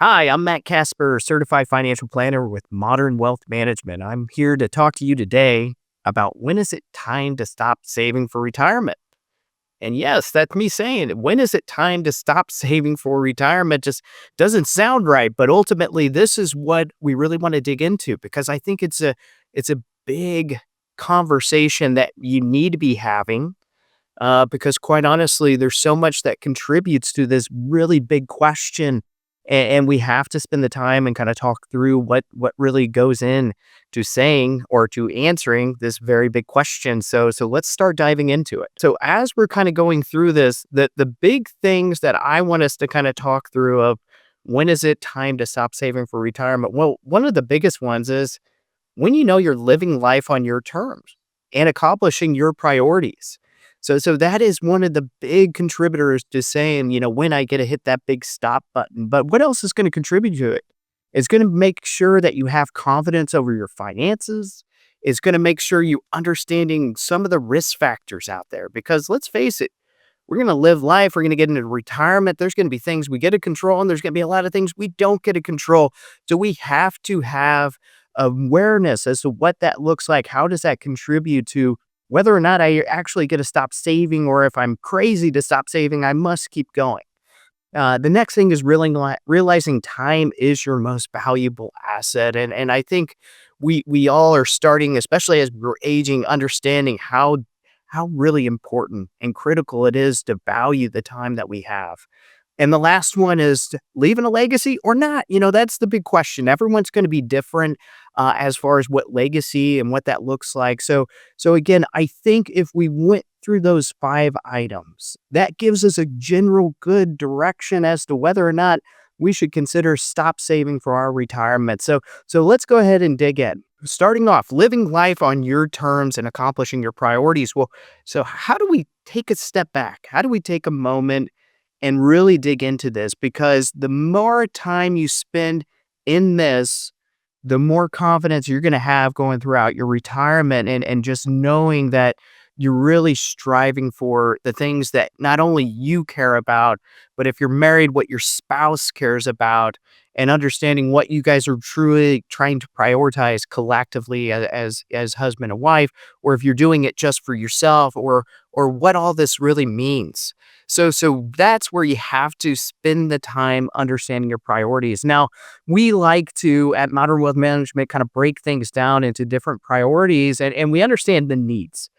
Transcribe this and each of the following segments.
Hi, I'm Matt Casper, certified financial planner with Modern Wealth Management. I'm here to talk to you today about when is it time to stop saving for retirement? And yes, that's me saying it. When is it time to stop saving for retirement? Just doesn't sound right, but ultimately this is what we really want to dig into because I think it's a big conversation that you need to be having because quite honestly, there's so much that contributes to this really big question, and we have to spend the time and kind of talk through what really goes in to saying or to answering this very big question. So let's start diving into it. So as we're kind of going through this, the big things that I want us to kind of talk through of when is it time to stop saving for retirement? Well, one of the biggest ones is when you know you're living life on your terms and accomplishing your priorities. So that is one of the big contributors to saying, when I get to hit that big stop button. But what else is going to contribute to it? It's going to make sure that you have confidence over your finances. It's going to make sure you understanding some of the risk factors out there because let's face it, we're going to live life. We're going to get into retirement. There's going to be things we get to control, and there's going to be a lot of things we don't get to control. So we have to have awareness as to what that looks like. How does that contribute to whether or not I actually get to stop saving, or if I'm crazy to stop saving, I must keep going. The next thing is realizing time is your most valuable asset, and I think we all are starting, especially as we're aging, understanding how really important and critical it is to value the time that we have. And the last one is leaving a legacy or not. That's the big question. Everyone's going to be different as far as what legacy and what that looks like. So again, I think if we went through those 5 items, that gives us a general good direction as to whether or not we should consider stop saving for our retirement. So let's go ahead and dig in. Starting off, living life on your terms and accomplishing your priorities. Well, so how do we take a step back? How do we take a moment and really dig into this? Because the more time you spend in this, the more confidence you're going to have going throughout your retirement and just knowing that you're really striving for the things that not only you care about, but if you're married, what your spouse cares about, and understanding what you guys are truly trying to prioritize collectively as husband and wife, or if you're doing it just for yourself, or what all this really means. So that's where you have to spend the time understanding your priorities. Now, we like to, at Modern Wealth Management, kind of break things down into different priorities, and we understand the needs.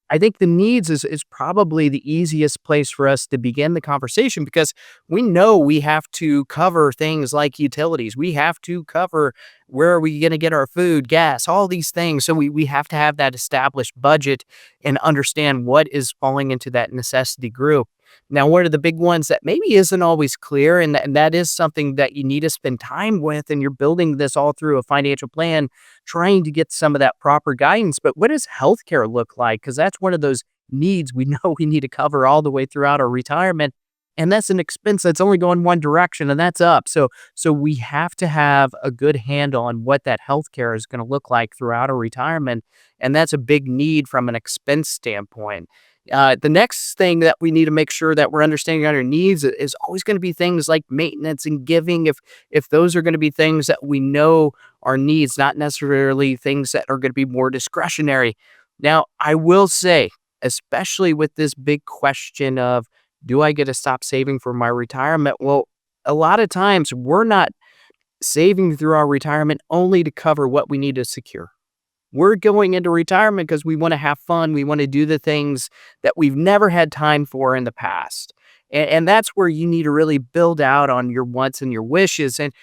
I think the needs is probably the easiest place for us to begin the conversation because we know we have to cover things like utilities. We have to cover where are we going to get our food, gas, all these things. So we have to have that established budget and understand what is falling into that necessity group. Now, one of the big ones that maybe isn't always clear, and that is something that you need to spend time with, and you're building this all through a financial plan trying to get some of that proper guidance. But what does healthcare look like? Because that's one of those needs we know we need to cover all the way throughout our retirement. And that's an expense that's only going one direction, and that's up. So we have to have a good handle on what that healthcare is going to look like throughout our retirement. And that's a big need from an expense standpoint. The next thing that we need to make sure that we're understanding our needs is always going to be things like maintenance and giving. If those are going to be things that we know are needs, not necessarily things that are going to be more discretionary. Now, I will say, especially with this big question of do I get to stop saving for my retirement? Well, a lot of times we're not saving through our retirement only to cover what we need to secure. We're going into retirement because we want to have fun. We want to do the things that we've never had time for in the past. And that's where you need to really build out on your wants and your wishes. And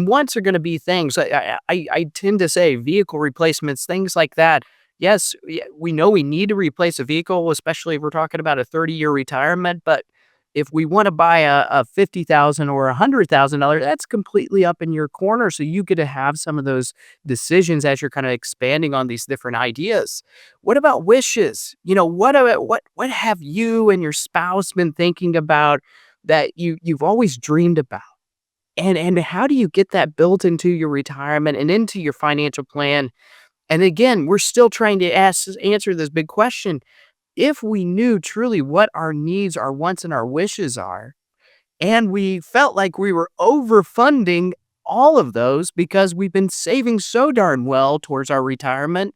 wants are going to be things I tend to say vehicle replacements, things like that. Yes, we know we need to replace a vehicle, especially if we're talking about a 30-year retirement. But if we want to buy a $50,000 or $100,000, that's completely up in your corner. So you get to have some of those decisions as you're kind of expanding on these different ideas. What about wishes? What have you and your spouse been thinking about that you've always dreamed about? And how do you get that built into your retirement and into your financial plan? And again, we're still trying to answer this big question. If we knew truly what our needs, our wants, and our wishes are, And we felt like we were overfunding all of those because we've been saving so darn well towards our retirement.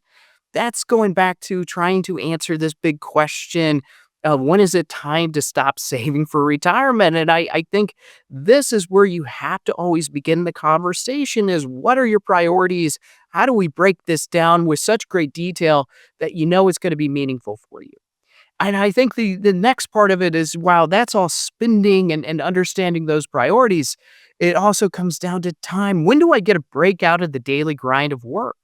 That's going back to trying to answer this big question of when is it time to stop saving for retirement? And I think this is where you have to always begin the conversation is what are your priorities? How do we break this down with such great detail that you know it's going to be meaningful for you? And I think the next part of it is, wow, that's all spending and understanding those priorities. It also comes down to time. When do I get a break out of the daily grind of work?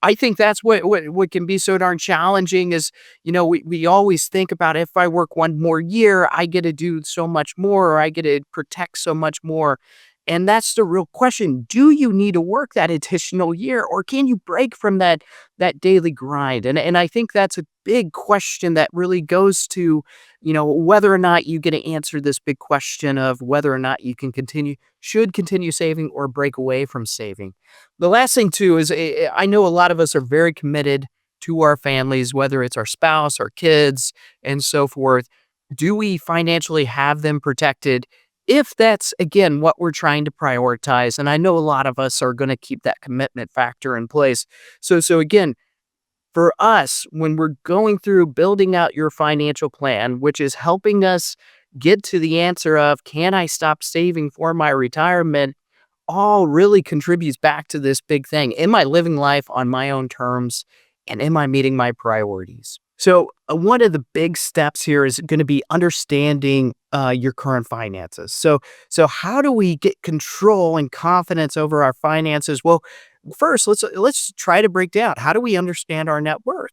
I think that's what can be so darn challenging is, we always think about if I work one more year, I get to do so much more, or I get to protect so much more. And that's the real question. Do you need to work that additional year or can you break from that daily grind? And I think that's a big question that really goes to, whether or not you get to answer this big question of whether or not you should continue saving or break away from saving. The last thing too is I know a lot of us are very committed to our families, whether it's our spouse, our kids, and so forth. Do we financially have them protected? If that's again what we're trying to prioritize, and I know a lot of us are going to keep that commitment factor in place. So again, for us, when we're going through building out your financial plan, which is helping us get to the answer of can I stop saving for my retirement? All really contributes back to this big thing. Am I living life on my own terms and am I meeting my priorities? So, one of the big steps here is going to be understanding your current finances. So how do we get control and confidence over our finances? Well, first, let's try to break down how do we understand our net worth.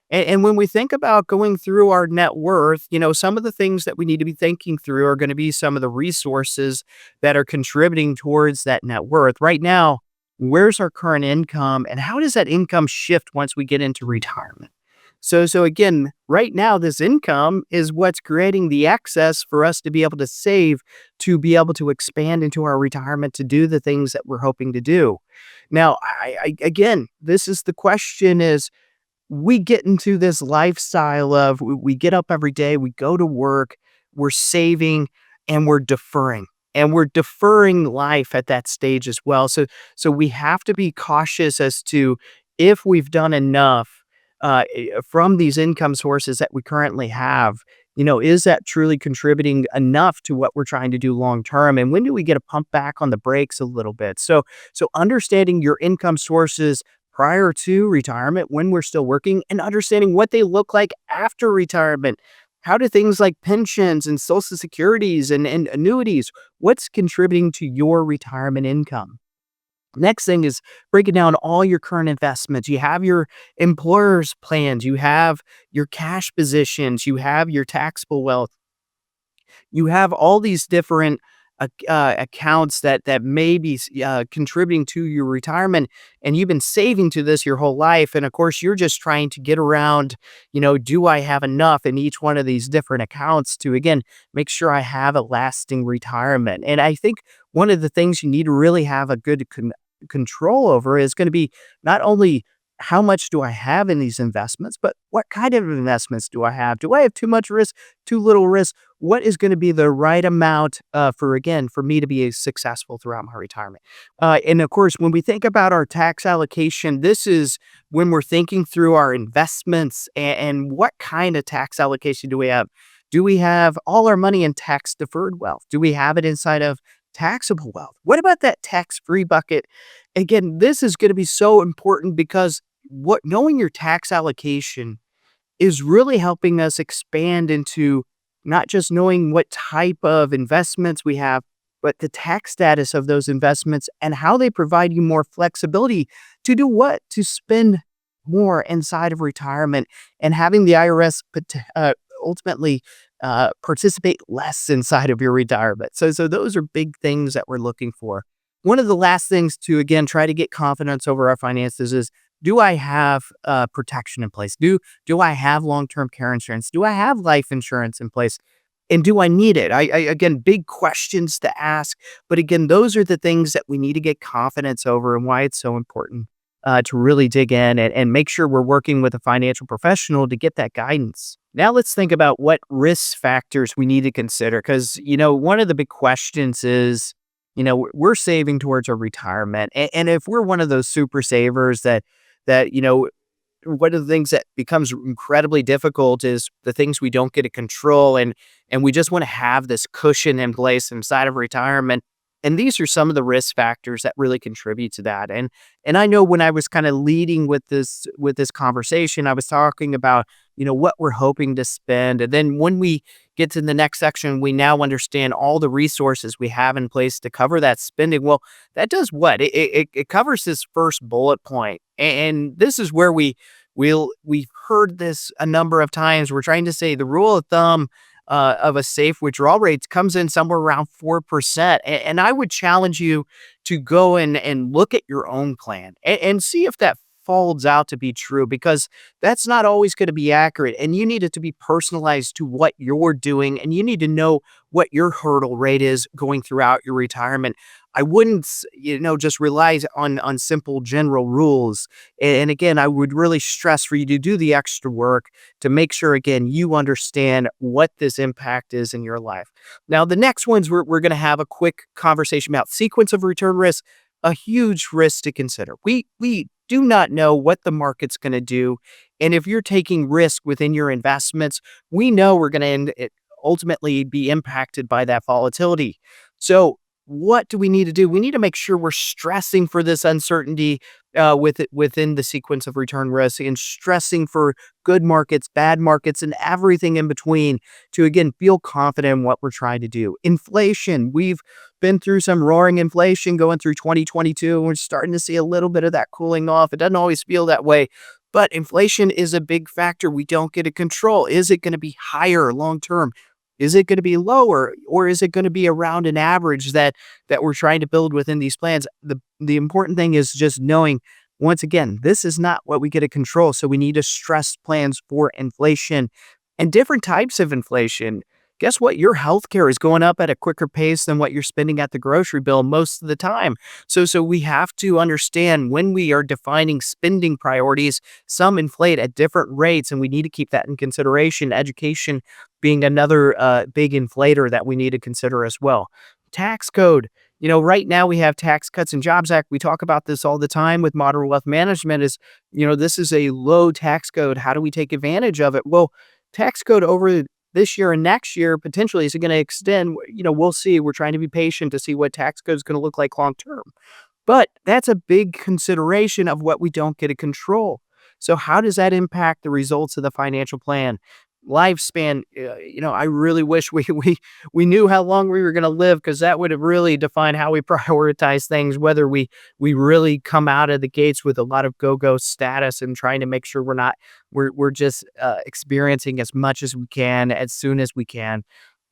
And when we think about going through our net worth, some of the things that we need to be thinking through are going to be some of the resources that are contributing towards that net worth. Right now, where's our current income and how does that income shift once we get into retirement? So again, right now, this income is what's creating the excess for us to be able to save, to be able to expand into our retirement, to do the things that we're hoping to do. Now, again, this is the question is, we get into this lifestyle of we get up every day, we go to work, we're saving, and we're deferring. And we're deferring life at that stage as well. So we have to be cautious as to if we've done enough from these income sources that we currently have. Is that truly contributing enough to what we're trying to do long term? And when do we get a pump back on the brakes a little bit? So understanding your income sources prior to retirement when we're still working and understanding what they look like after retirement. How do things like pensions and social securities and annuities, what's contributing to your retirement income? Next thing is breaking down all your current investments. You have your employer's plans, you have your cash positions, you have your taxable wealth. You have all these different accounts that may be contributing to your retirement, and you've been saving to this your whole life. And of course, you're just trying to get around, do I have enough in each one of these different accounts to, again, make sure I have a lasting retirement? And I think one of the things you need to really have a good control over is going to be not only how much do I have in these investments, but what kind of investments do I have? Do I have too much risk, too little risk? What is going to be the right amount for me to be successful throughout my retirement? And of course, when we think about our tax allocation, this is when we're thinking through our investments and what kind of tax allocation do we have? Do we have all our money in tax deferred wealth? Do we have it inside of taxable wealth? What about that tax free bucket? Again, this is going to be so important because what knowing your tax allocation is really helping us expand into not just knowing what type of investments we have, but the tax status of those investments and how they provide you more flexibility to do what? To spend more inside of retirement and having the IRS ultimately participate less inside of your retirement. So those are big things that we're looking for. One of the last things to, again, try to get confidence over our finances is, do I have protection in place? Do I have long-term care insurance? Do I have life insurance in place? And do I need it? Again, big questions to ask. But again, those are the things that we need to get confidence over and why it's so important. to really dig in and make sure we're working with a financial professional to get that guidance. Now, let's think about what risk factors we need to consider because, one of the big questions is, we're saving towards our retirement. And if we're one of those super savers that, one of the things that becomes incredibly difficult is the things we don't get to control and we just want to have this cushion in place inside of retirement. And these are some of the risk factors that really contribute to that. And I know when I was kind of leading with this conversation, I was talking about, what we're hoping to spend. And then when we get to the next section, we now understand all the resources we have in place to cover that spending. Well, that does what? It covers this first bullet point. And this is where we've heard this a number of times. We're trying to say the rule of thumb of a safe withdrawal rate comes in somewhere around 4%. And I would challenge you to go and look at your own plan and see if that folds out to be true, because that's not always going to be accurate. And you need it to be personalized to what you're doing. And you need to know what your hurdle rate is going throughout your retirement. I wouldn't, just rely on simple general rules. And again, I would really stress for you to do the extra work to make sure, again, you understand what this impact is in your life. Now, the next ones we're going to have a quick conversation about sequence of return risk, a huge risk to consider. We do not know what the market's going to do. And if you're taking risk within your investments, we know we're going to ultimately be impacted by that volatility. So what do we need to do? We need to make sure we're stressing for this uncertainty within the sequence of return risk and stressing for good markets, bad markets, and everything in between to, again, feel confident in what we're trying to do. Inflation, we've been through some roaring inflation going through 2022, and we're starting to see a little bit of that cooling off. It doesn't always feel that way, but inflation is a big factor we don't get to control. Is it going to be higher long term? Is it going to be lower, or is it going to be around an average that we're trying to build within these plans? The important thing is just knowing, once again, this is not what we get to control. So we need to stress plans for inflation and different types of inflation. Guess what? Your healthcare is going up at a quicker pace than what you're spending at the grocery bill most of the time. So we have to understand when we are defining spending priorities, some inflate at different rates, and we need to keep that in consideration. Education being another big inflator that we need to consider as well. Tax code. Right now we have Tax Cuts and Jobs Act. We talk about this all the time with modern wealth management this is a low tax code. How do we take advantage of it? Well, tax code over this year and next year potentially is going to extend. We'll see. We're trying to be patient to see what tax code is going to look like long term. But that's a big consideration of what we don't get to control. So how does that impact the results of the financial plan? Lifespan, I really wish we knew how long we were going to live, because that would have really defined how we prioritize things, whether we really come out of the gates with a lot of go-go status and trying to make sure we're just experiencing as much as we can as soon as we can.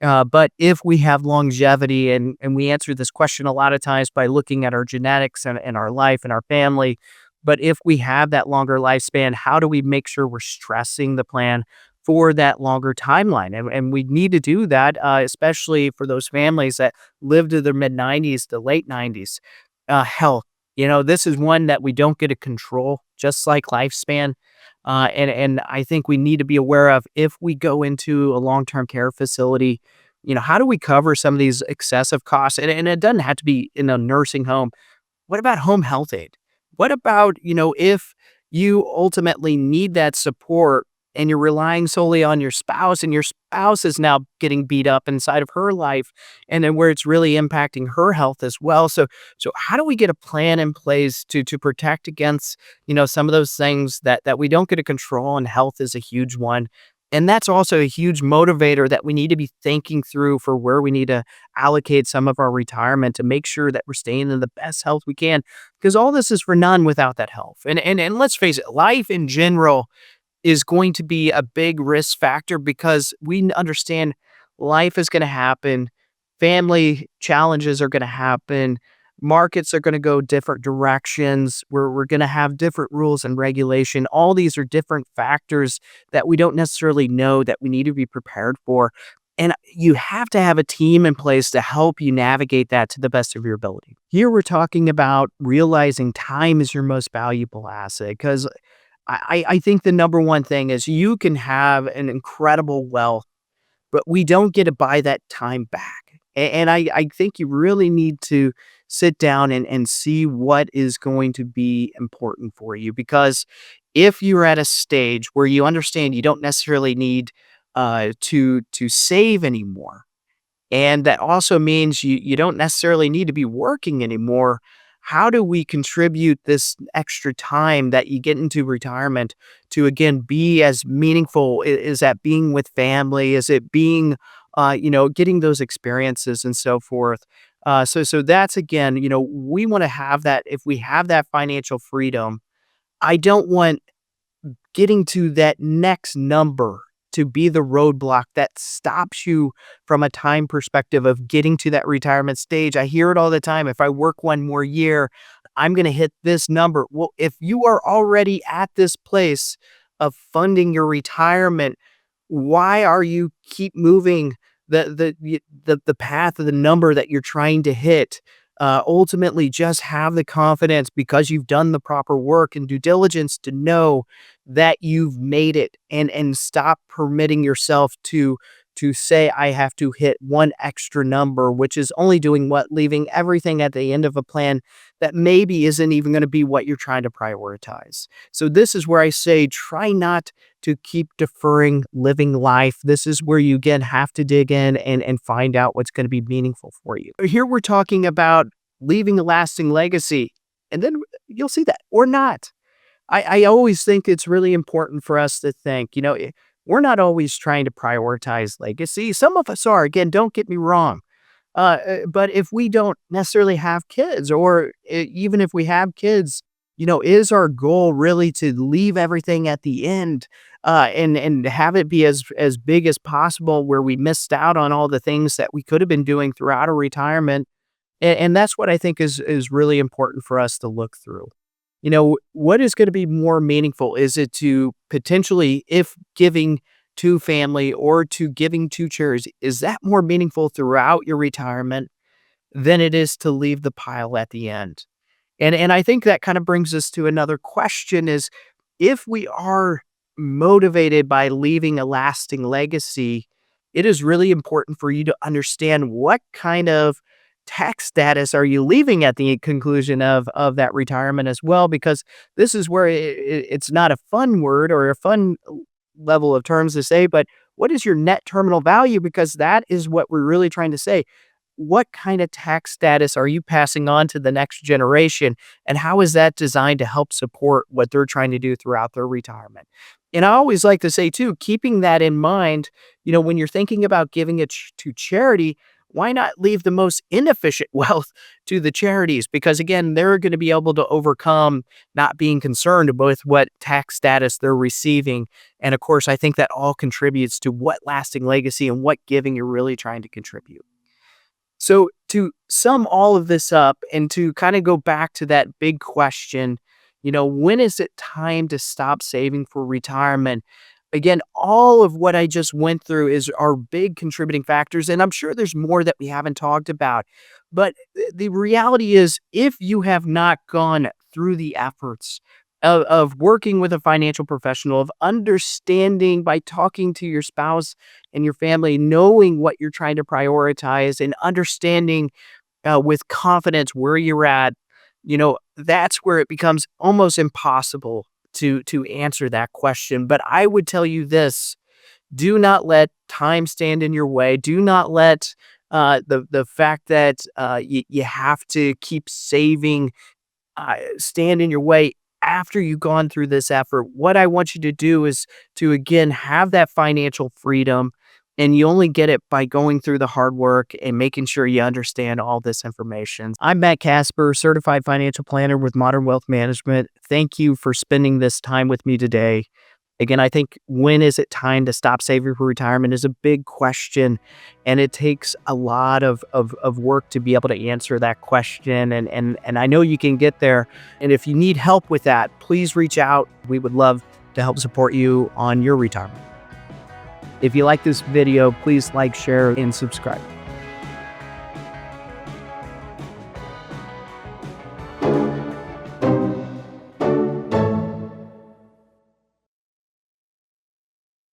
But if we have longevity, and we answer this question a lot of times by looking at our genetics and our life and our family, but if we have that longer lifespan, how do we make sure we're stressing the plan for that longer timeline? And we need to do that, especially for those families that live to their mid-90s to late 90s. Health, this is one that we don't get to control, just like lifespan. And I think we need to be aware of, if we go into a long-term care facility, how do we cover some of these excessive costs? And it doesn't have to be in a nursing home. What about home health aid? What about, if you ultimately need that support and you're relying solely on your spouse, and your spouse is now getting beat up inside of her life, and then where it's really impacting her health as well. So how do we get a plan in place to protect against, some of those things that we don't get to control, and health is a huge one. And that's also a huge motivator that we need to be thinking through for where we need to allocate some of our retirement to make sure that we're staying in the best health we can, because all this is for none without that health. And let's face it, life in general is going to be a big risk factor, because we understand life is going to happen. Family challenges are going to happen. Markets are going to go different directions. We're going to have different rules and regulation. All these are different factors that we don't necessarily know, that we need to be prepared for. And you have to have a team in place to help you navigate that to the best of your ability. Here we're talking about realizing time is your most valuable asset because I think the number one thing is you can have an incredible wealth, but we don't get to buy that time back. And I think you really need to sit down and see what is going to be important for you. Because if you're at a stage where you understand you don't necessarily need to save anymore, and that also means you don't necessarily need to be working anymore. How do we contribute this extra time that you get into retirement to again be as meaningful? Is that being with family? Is it being, getting those experiences and so forth? So that's again, we want to have that. If we have that financial freedom, I don't want getting to that next number to be the roadblock that stops you from a time perspective of getting to that retirement stage. I hear it all the time. If I work one more year, I'm going to hit this number. Well, if you are already at this place of funding your retirement, why are you keep moving the path of the number that you're trying to hit? Ultimately, just have the confidence because you've done the proper work and due diligence to know that you've made it, and stop permitting yourself to say I have to hit one extra number, which is only doing what, leaving everything at the end of a plan that maybe isn't even going to be what you're trying to prioritize. So this is where I say try not to keep deferring living life. This is where you again have to dig in and find out what's going to be meaningful for you. Here we're talking about leaving a lasting legacy, and then you'll see that or not. I always think it's really important for us to think, we're not always trying to prioritize legacy. Some of us are, again, don't get me wrong. But if we don't necessarily have kids, or even if we have kids, is our goal really to leave everything at the end and have it be as big as possible, where we missed out on all the things that we could have been doing throughout our retirement? And that's what I think is really important for us to look through. What is going to be more meaningful? Is it to potentially, if giving to family or to giving to charities, is that more meaningful throughout your retirement than it is to leave the pile at the end? And I think that kind of brings us to another question is, if we are motivated by leaving a lasting legacy, it is really important for you to understand what kind of tax status are you leaving at the conclusion of that retirement as well, because this is where it's not a fun word or a fun level of terms to say, but what is your net terminal value? Because that is what we're really trying to say. What kind of tax status are you passing on to the next generation? And how is that designed to help support what they're trying to do throughout their retirement? And I always like to say, too, keeping that in mind, when you're thinking about giving it to charity, why not leave the most inefficient wealth to the charities? Because again, they're going to be able to overcome not being concerned with what tax status they're receiving. And of course, I think that all contributes to what lasting legacy and what giving you're really trying to contribute. So to sum all of this up and to kind of go back to that big question, when is it time to stop saving for retirement? Again, all of what I just went through are big contributing factors, and I'm sure there's more that we haven't talked about. But the reality is, if you have not gone through the efforts of working with a financial professional, of understanding by talking to your spouse and your family, knowing what you're trying to prioritize and understanding with confidence where you're at, that's where it becomes almost impossible to answer that question. But I would tell you this: do not let time stand in your way. Do not let the fact that you have to keep saving stand in your way after you've gone through this effort. What I want you to do is to, again, have that financial freedom. And you only get it by going through the hard work and making sure you understand all this information. I'm Matt Casper, certified financial planner with Modern Wealth Management. Thank you for spending this time with me today. Again, I think when is it time to stop saving for retirement is a big question, and it takes a lot of work to be able to answer that question. And I know you can get there. And if you need help with that, please reach out. We would love to help support you on your retirement. If you like this video, please like, share, and subscribe.